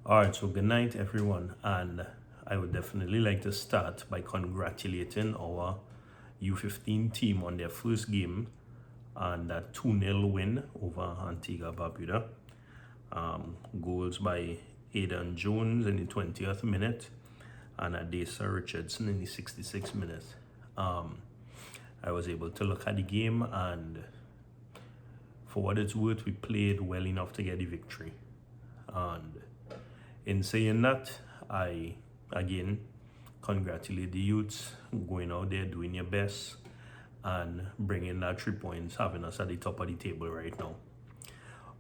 Alright, so good night everyone, and I would definitely like to start by congratulating our U15 team on their first game and that 2-0 win over Antigua Barbuda. Goals by Aidan Jones in the 20th minute and Adesa Richardson in the 66th minute. I was able to look at the game, and for what it's worth, we played well enough to get the victory. And in saying that, I again congratulate the youths going out there, doing your best, and bringing that 3 points, having us at the top of the table right now.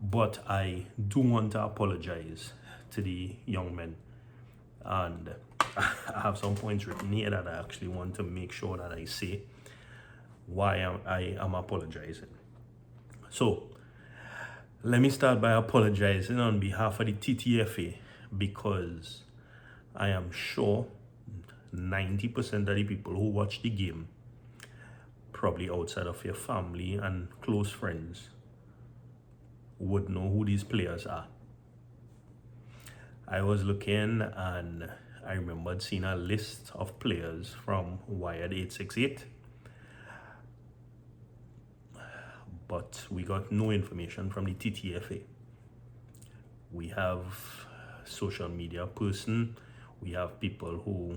But I do want to apologize to the young men, and I have some points written here that I actually want to make sure that I say why I am apologizing. So let me start by apologizing on behalf of the TTFA, because I am sure 90% of the people who watch the game, probably outside of your family and close friends, would know who these players are. I was looking and I remembered seeing a list of players from Wired 868, but we got no information from the TTFA. We have social media person, we have people who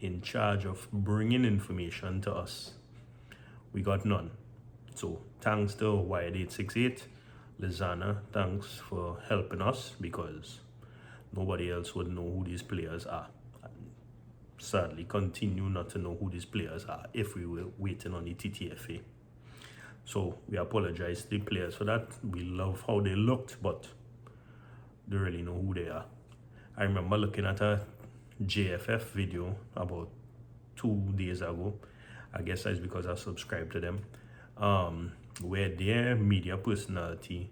in charge of bringing information to us. We got none. So thanks to Wired 868, Lizana, thanks for helping us, because nobody else would know who these players are, and sadly continue not to know who these players are if we were waiting on the TTFA. So we apologize to the players for that. We love how they looked, but they really know who they are. I remember looking at a JFF video about 2 days ago. I guess that's because I subscribed to them, where their media personality,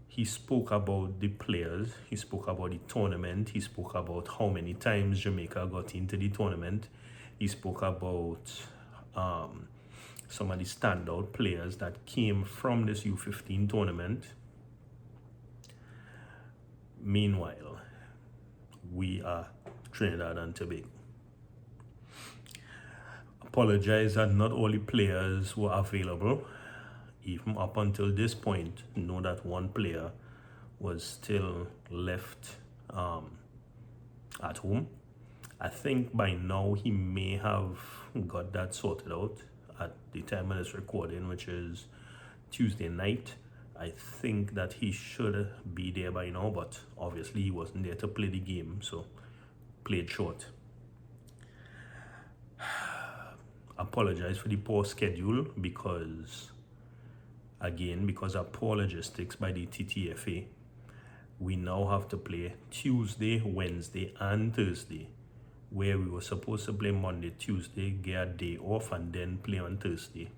he spoke about the players, he spoke about the tournament, he spoke about how many times Jamaica got into the tournament, he spoke about some of the standout players that came from this U15 tournament. Meanwhile, we are Trinidad and Tobago. Apologize that not all the players were available. Even up until this point, know that one player was still left at home. I think by now he may have got that sorted out at the time of this recording, which is Tuesday night. I think that he should be there by now, but obviously he wasn't there to play the game, so played short. Apologize for the poor schedule, because of poor logistics by the TTFA, we now have to play Tuesday, Wednesday, and Thursday, where we were supposed to play Monday, Tuesday, get a day off, and then play on Thursday.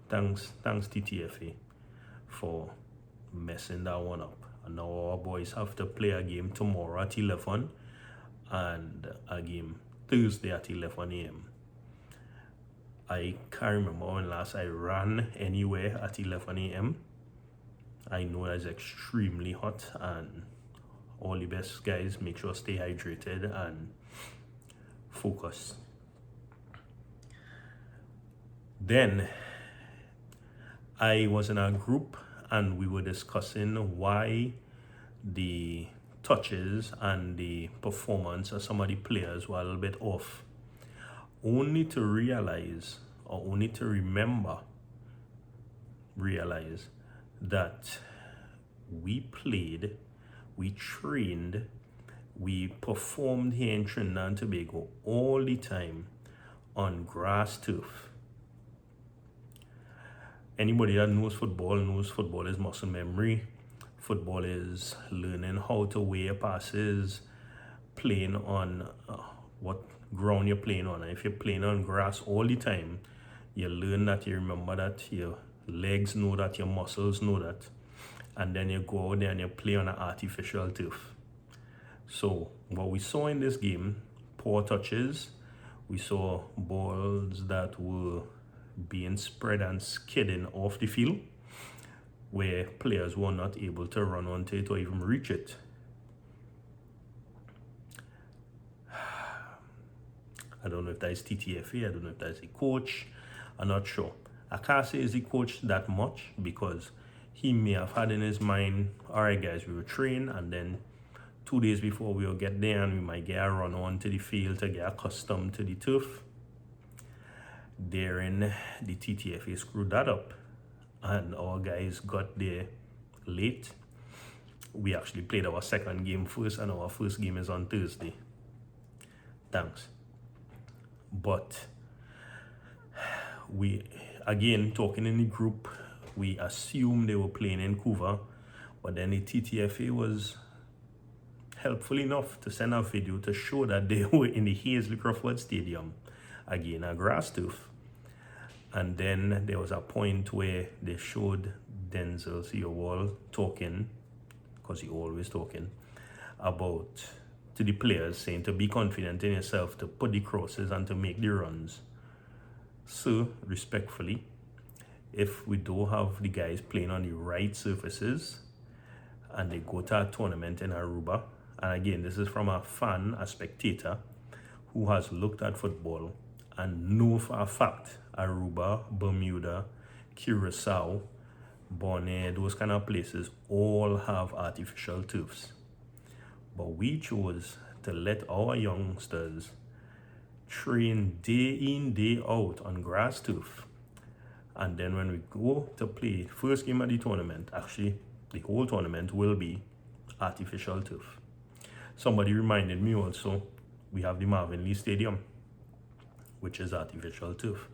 Thanks TTFA for messing that one up. And now our boys have to play a game tomorrow at 11 and a game Thursday at 11 a.m. I can't remember when last I ran anywhere at 11 a.m. I know that's extremely hot, and all the best, guys. Make sure to stay hydrated and focus. Then I was in a group and we were discussing why the touches and the performance of some of the players were a little bit off, only to realize, or only to realize that we played, we trained, we performed here in Trinidad and Tobago all the time on grass turf. Anybody that knows football is muscle memory. Football is learning how to weigh passes, playing on what ground you're playing on. And if you're playing on grass all the time, you learn that, you remember that, your legs know that, your muscles know that, and then you go out there and you play on an artificial turf. So what we saw in this game, poor touches, we saw balls that were being spread and skidding off the field. where players were not able to run onto it or even reach it. I don't know if that is TTFA, I don't know if that is a coach, I'm not sure. I can't say is the coach that much because he may have had in his mind, all right guys, we will train, and then 2 days before we will get there and we might get a run onto the field to get accustomed to the turf. Therein, the TTFA screwed that up and our guys got there late. We actually played our second game first and our first game is on Thursday. Thanks. But we, again, talking in the group, we assumed they were playing in Vancouver, but then the TTFA was helpful enough to send a video to show that they were in the Hazley Crawford Stadium, again a grass turf. And then there was a point where they showed Denzel Seawall talking, because he always talking, about to the players, saying to be confident in yourself, to put the crosses and to make the runs. So, respectfully, if we don't have the guys playing on the right surfaces and they go to a tournament in Aruba, and again, this is from a fan, a spectator, who has looked at football and know for a fact Aruba, Bermuda, Curacao, Bonaire, those kind of places all have artificial turfs. But we chose to let our youngsters train day in, day out on grass turf. And then when we go to play first game of the tournament, actually the whole tournament will be artificial turf. Somebody reminded me also, we have the Marvin Lee Stadium, which is artificial turf.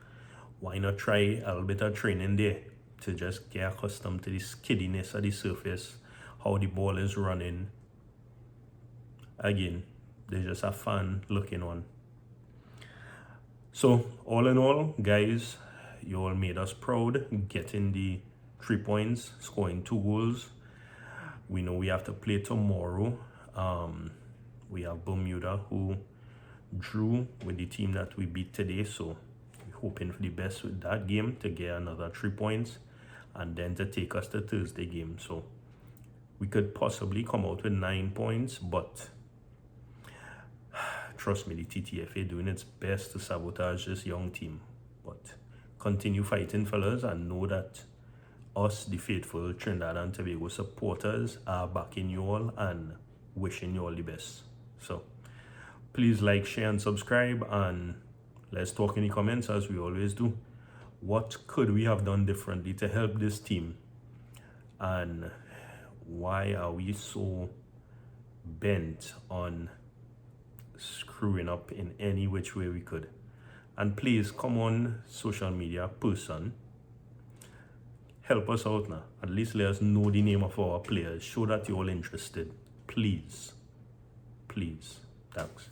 Why not try a little bit of training there to just get accustomed to the skiddiness of the surface, how the ball is running. Again, there's just a fun looking on. So all in all, guys, you all made us proud, getting the 3 points, scoring 2 goals. We know we have to play tomorrow. We have Bermuda, who drew with the team that we beat today, so we're hoping for the best with that game to get another 3 points and then to take us to Thursday game. So we could possibly come out with 9 points, but trust me, the TTFA doing its best to sabotage this young team. But continue fighting, fellas, and know that us, the faithful Trinidad and Tobago supporters, are backing you all and wishing you all the best. So please like, share, and subscribe, and let's talk in the comments as we always do. What could we have done differently to help this team? And why are we so bent on screwing up in any which way we could? And please come on social media person, help us out now. At least let us know the name of our players. Show that you're all interested. Please. Please. Thanks.